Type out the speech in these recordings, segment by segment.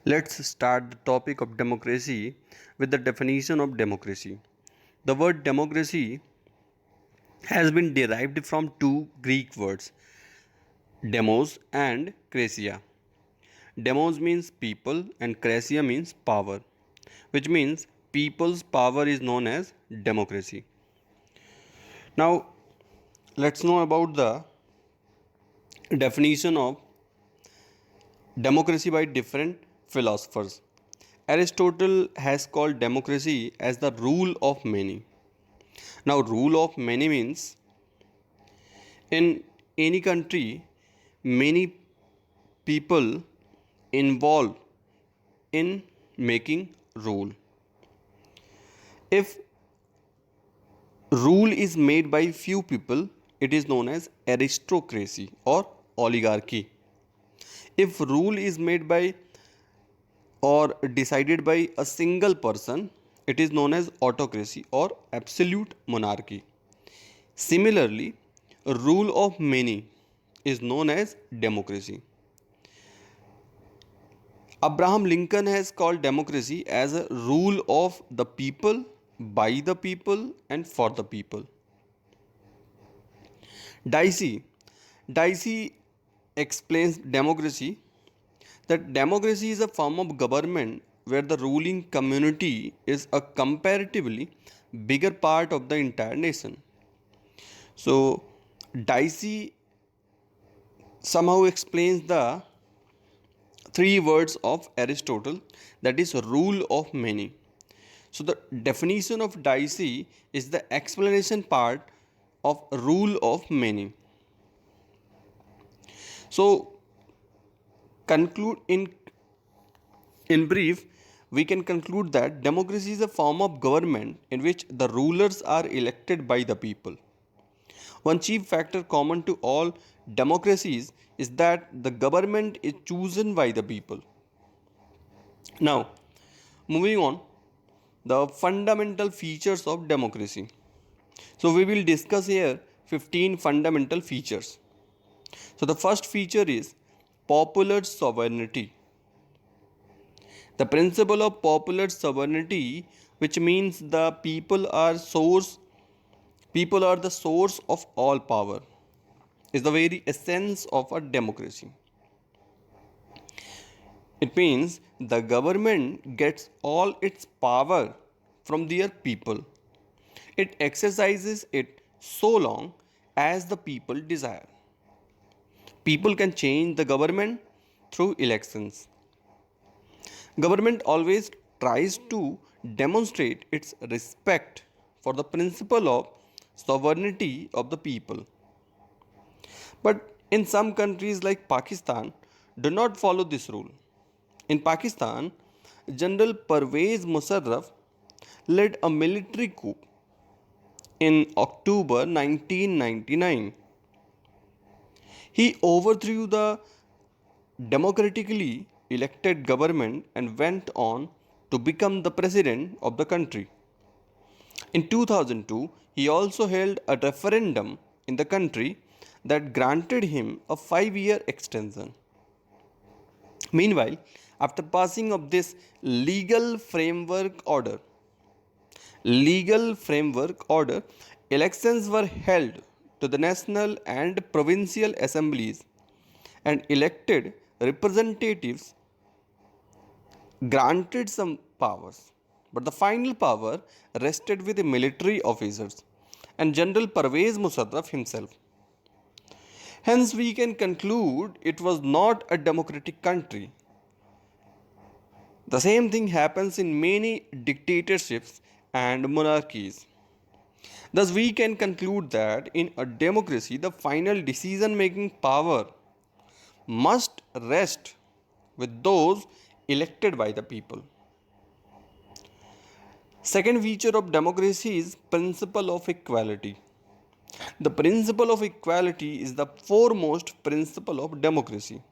Let's start the topic of democracy with the definition of democracy. The word democracy has been derived from two Greek words, demos and krasia. Demos means people and krasia means power, which means people's power is known as democracy. Now, let's know about the definition of democracy by different philosophers. Aristotle has called democracy as the rule of many. Now, rule of many means in any country, many people involved in making rule. If rule is made by few people, it is known as aristocracy or oligarchy. If rule is made by or decided by a single person, it is known as autocracy or absolute monarchy. Similarly, rule of many is known as democracy. Abraham Lincoln has called democracy as a rule of the people, by the people, and for the people. Dicey explains democracy that democracy is a form of government where the ruling community is a comparatively bigger part of the entire nation. So, Dicey somehow explains the three words of Aristotle, that is, rule of many. So, the definition of Dicey is the explanation part of rule of many. So, conclude in brief, we can conclude that democracy is a form of government in which the rulers are elected by the people. One chief factor common to all democracies is that the government is chosen by the people. Now, moving on, the fundamental features of democracy. So, we will discuss here 15 fundamental features. So, the first feature is popular sovereignty. The principle of popular sovereignty, which means the people are the source of all power, is the very essence of a democracy. It means the government gets all its power from their people. It exercises it so long as the people desire. People can change the government through elections. Government always tries to demonstrate its respect for the principle of sovereignty of the people. But in some countries like Pakistan do not follow this rule. In Pakistan, General Pervez Musharraf led a military coup in October 1999. He overthrew the democratically elected government and went on to become the president of the country. In 2002, he also held a referendum in the country that granted him a 5-year extension. Meanwhile, after passing of this legal framework order, elections were held to the national and provincial assemblies and elected representatives granted some powers, but the final power rested with the military officers and General Pervez Musharraf himself. Hence, we can conclude it was not a democratic country. The same thing happens in many dictatorships and monarchies. Thus, we can conclude that in a democracy, the final decision making power must rest with those elected by the people. Second feature of democracy is principle of equality. The principle of equality is the foremost principle of democracy.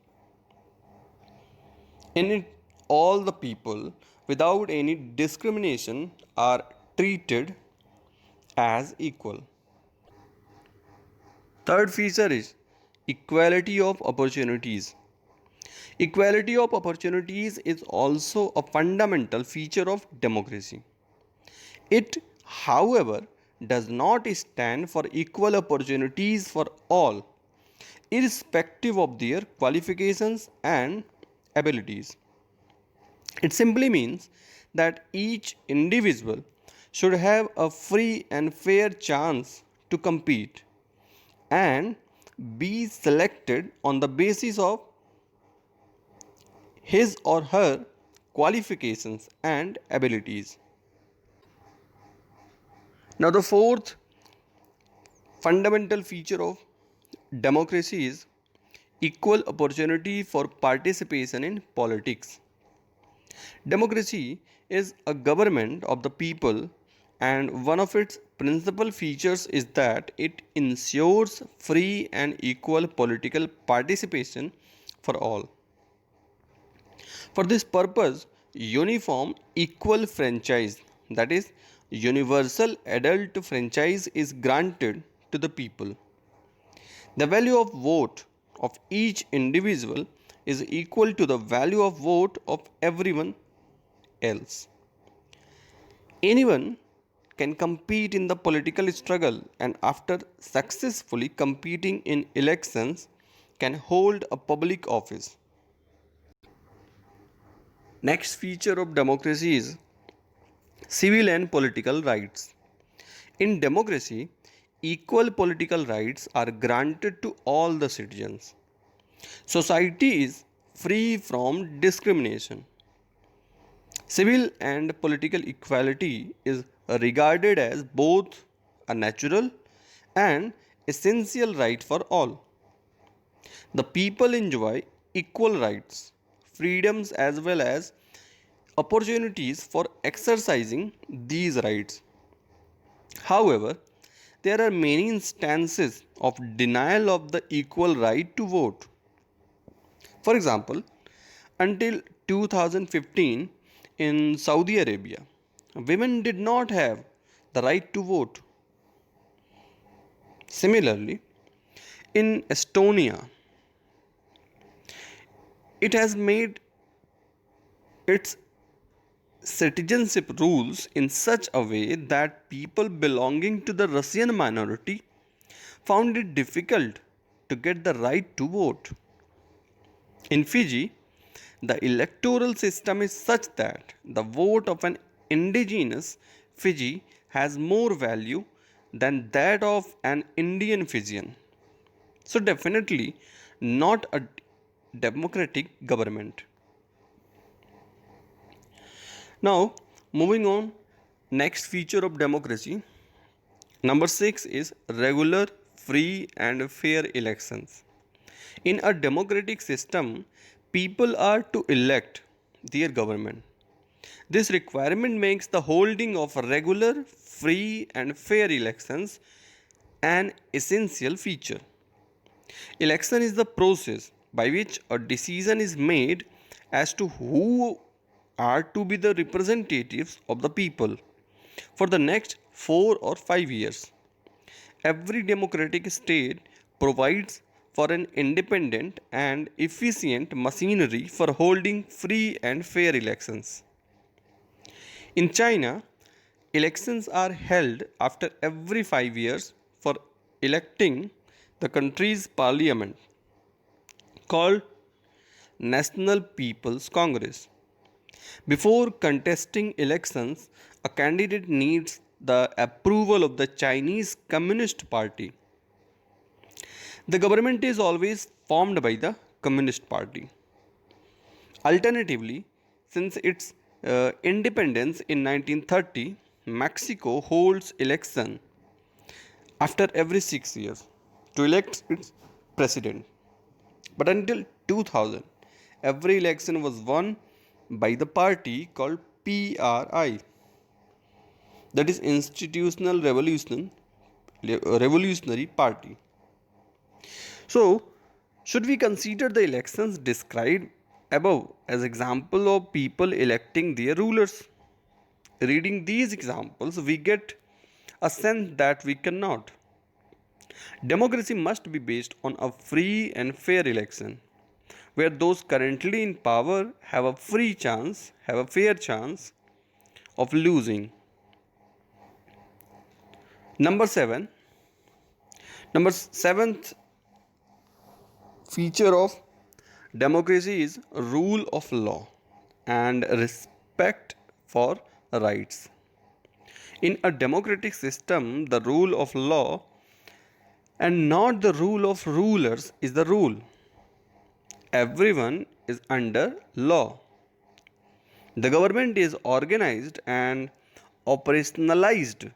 In it, all the people without any discrimination are treated as equal. Third feature is equality of opportunities. Equality of opportunities is also a fundamental feature of democracy. It, however, does not stand for equal opportunities for all, irrespective of their qualifications and abilities. It simply means that each individual should have a free and fair chance to compete and be selected on the basis of his or her qualifications and abilities. Now, the fourth fundamental feature of democracy is equal opportunity for participation in politics. Democracy is a government of the people, and one of its principal features is that it ensures free and equal political participation for all. For this purpose, uniform equal franchise, that is, universal adult franchise, is granted to the people. The value of vote of each individual is equal to the value of vote of everyone else. Anyone can compete in the political struggle, and after successfully competing in elections can hold a public office. Next feature of democracy is civil and political rights. In democracy, equal political rights are granted to all the citizens. Society is free from discrimination. Civil and political equality is regarded as both a natural and essential right for all. The people enjoy equal rights, freedoms, as well as opportunities for exercising these rights. However, there are many instances of denial of the equal right to vote. For example, until 2015 in Saudi Arabia, women did not have the right to vote. Similarly, in Estonia, it has made its citizenship rules in such a way that people belonging to the Russian minority found it difficult to get the right to vote. In Fiji, the electoral system is such that the vote of an indigenous Fiji has more value than that of an Indian Fijian. So, definitely not a democratic government. Now, moving on, next feature of democracy. Number 6 is regular, free, and fair elections. In a democratic system, people are to elect their government. This requirement makes the holding of regular, free, and fair elections an essential feature. Election is the process by which a decision is made as to who are to be the representatives of the people for the next 4 or 5 years. Every democratic state provides for an independent and efficient machinery for holding free and fair elections. In China, elections are held after every 5 years for electing the country's parliament, called National People's Congress. Before contesting elections, a candidate needs the approval of the Chinese Communist Party. The government is always formed by the Communist Party. Alternatively, since its independence in 1930, Mexico holds election after every 6 years to elect its president. But until 2000, every election was won by the party called PRI, that is Institutional Revolutionary Party. So, should we consider the elections described above as example of people electing their rulers? Reading these examples, we get a sense that we cannot. Democracy must be based on a free and fair election, where those currently in power have a fair chance of losing. Number 7. Number seventh feature of democracy is rule of law and respect for rights. In a democratic system, the rule of law and not the rule of rulers is the rule. Everyone is under law. The government is organized and operationalized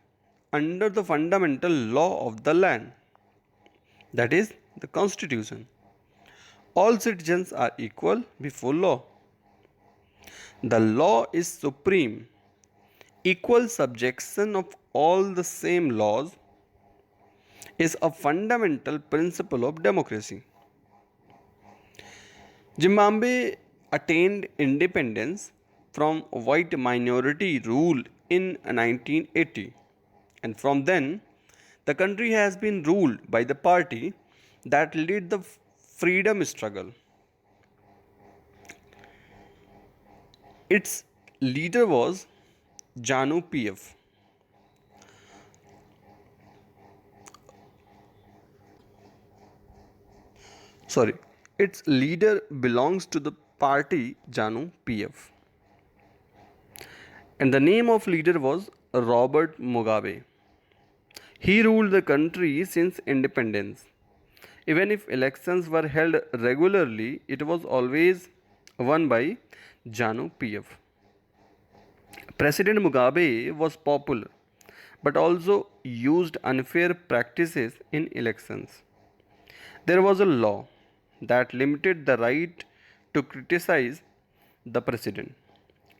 under the fundamental law of the land, that is, the Constitution. All citizens are equal before law. The law is supreme. Equal subjection of all the same laws is a fundamental principle of democracy. Zimbabwe attained independence from white minority rule in 1980, and from then the country has been ruled by the party that led the freedom struggle. Its leader was Janu PF. Sorry, its leader belongs to the party Janu PF. And the name of leader was Robert Mugabe. He ruled the country since independence. Even if elections were held regularly, it was always won by Janu PF. President Mugabe was popular but also used unfair practices in elections. There was a law that limited the right to criticize the president.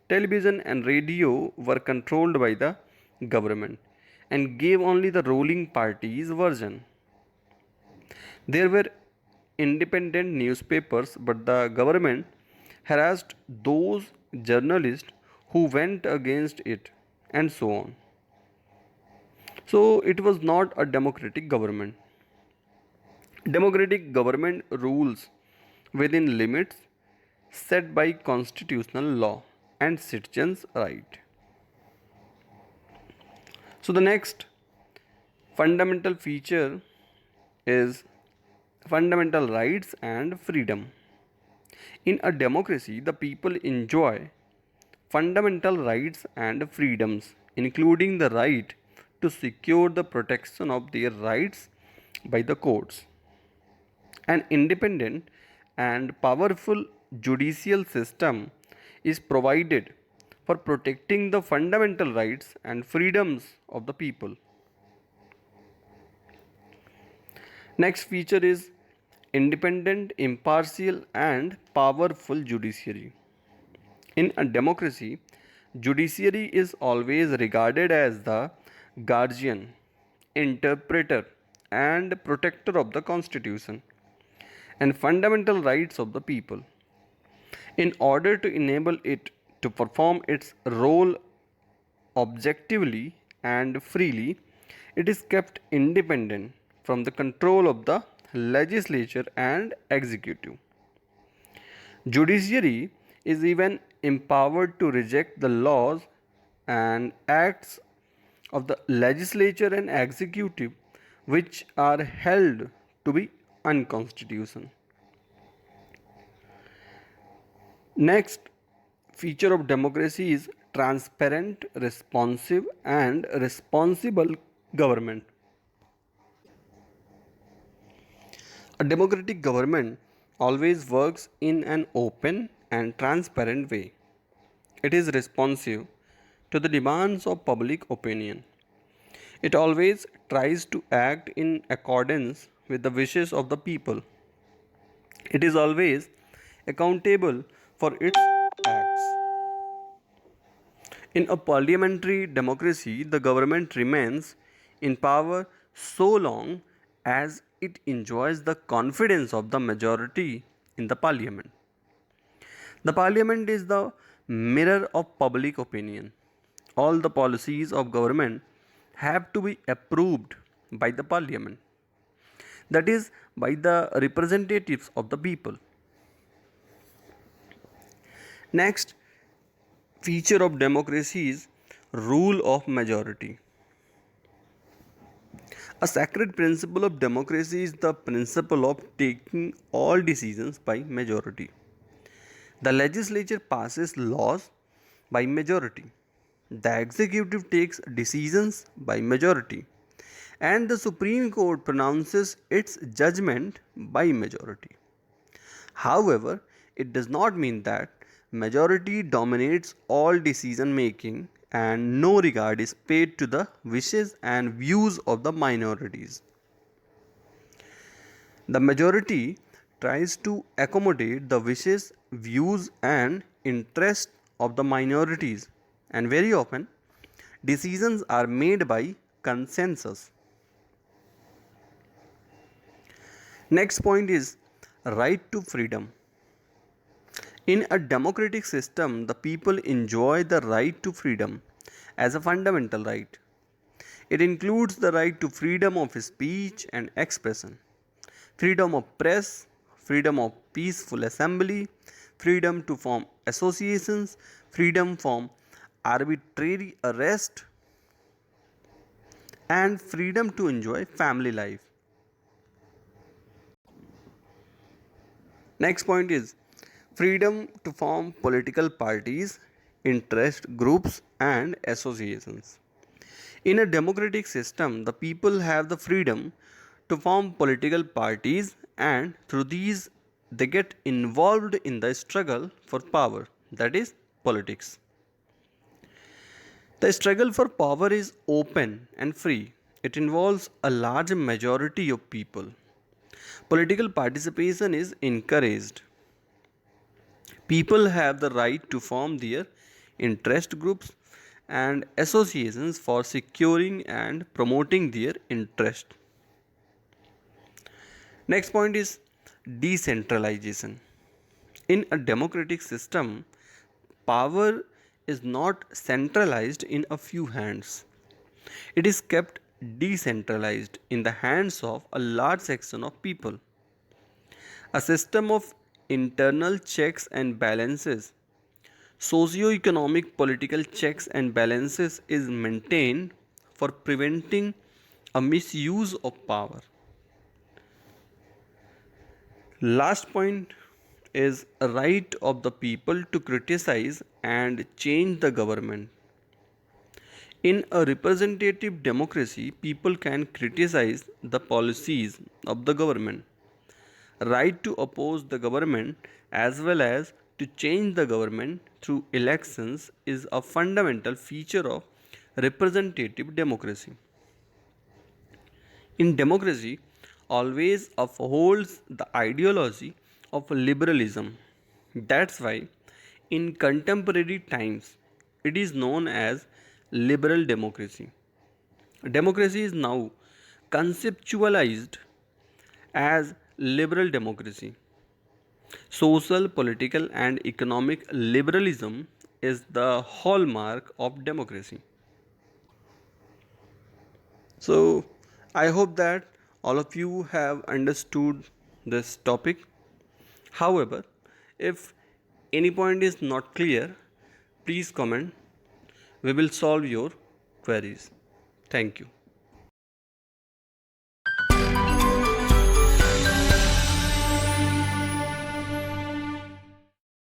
Television and radio were controlled by the government and gave only the ruling party's version. There were independent newspapers, but the government harassed those journalists who went against it, and so on. So, it was not a democratic government. Democratic government rules within limits set by constitutional law and citizens' right. So, the next fundamental feature is fundamental rights and freedom. In a democracy, the people enjoy fundamental rights and freedoms, including the right to secure the protection of their rights by the courts. An independent and powerful judicial system is provided for protecting the fundamental rights and freedoms of the people. Next feature is independent, impartial, and powerful judiciary. In a democracy, judiciary is always regarded as the guardian, interpreter, and protector of the constitution and fundamental rights of the people. In order to enable it to perform its role objectively and freely, it is kept independent from the control of the legislature and executive. Judiciary is even empowered to reject the laws and acts of the legislature and executive which are held to be unconstitutional. Next feature of democracy is transparent, responsive, and responsible government. A democratic government always works in an open and transparent way. It is responsive to the demands of public opinion. It always tries to act in accordance with the wishes of the people. It is always accountable for its acts. In a parliamentary democracy, the government remains in power so long as it enjoys the confidence of the majority in the parliament. The parliament is the mirror of public opinion. All the policies of government have to be approved by the parliament, that is, by the representatives of the people. Next feature of democracy is rule of majority. A sacred principle of democracy is the principle of taking all decisions by majority. The legislature passes laws by majority. The executive takes decisions by majority. And the Supreme Court pronounces its judgment by majority. However, it does not mean that majority dominates all decision making and no regard is paid to the wishes and views of the minorities. The majority tries to accommodate the wishes, views, and interests of the minorities, and very often decisions are made by consensus. Next point is right to freedom. In a democratic system, the people enjoy the right to freedom as a fundamental right. It includes the right to freedom of speech and expression, freedom of press, freedom of peaceful assembly, freedom to form associations, freedom from arbitrary arrest, and freedom to enjoy family life. Next point is freedom to form political parties, interest groups, and associations. In a democratic system, the people have the freedom to form political parties, and through these, they get involved in the struggle for power, that is, politics. The struggle for power is open and free. It involves a large majority of people. Political participation is encouraged. People have the right to form their interest groups and associations for securing and promoting their interest. Next point is decentralization. In a democratic system, power is not centralized in a few hands. It is kept decentralized in the hands of a large section of people. A system of internal checks and balances, socio-economic political checks and balances is maintained for preventing a misuse of power. Last point is a right of the people to criticize and change the government. In a representative democracy, people can criticize the policies of the government. Right to oppose the government as well as to change the government through elections is a fundamental feature of representative democracy. In democracy, always upholds the ideology of liberalism. That's why, in contemporary times, it is known as liberal democracy. Democracy is now conceptualized as liberal democracy. Social, political, and economic liberalism is the hallmark of democracy. So, I hope that all of you have understood this topic. However, if any point is not clear, please comment. We will solve your queries. Thank you.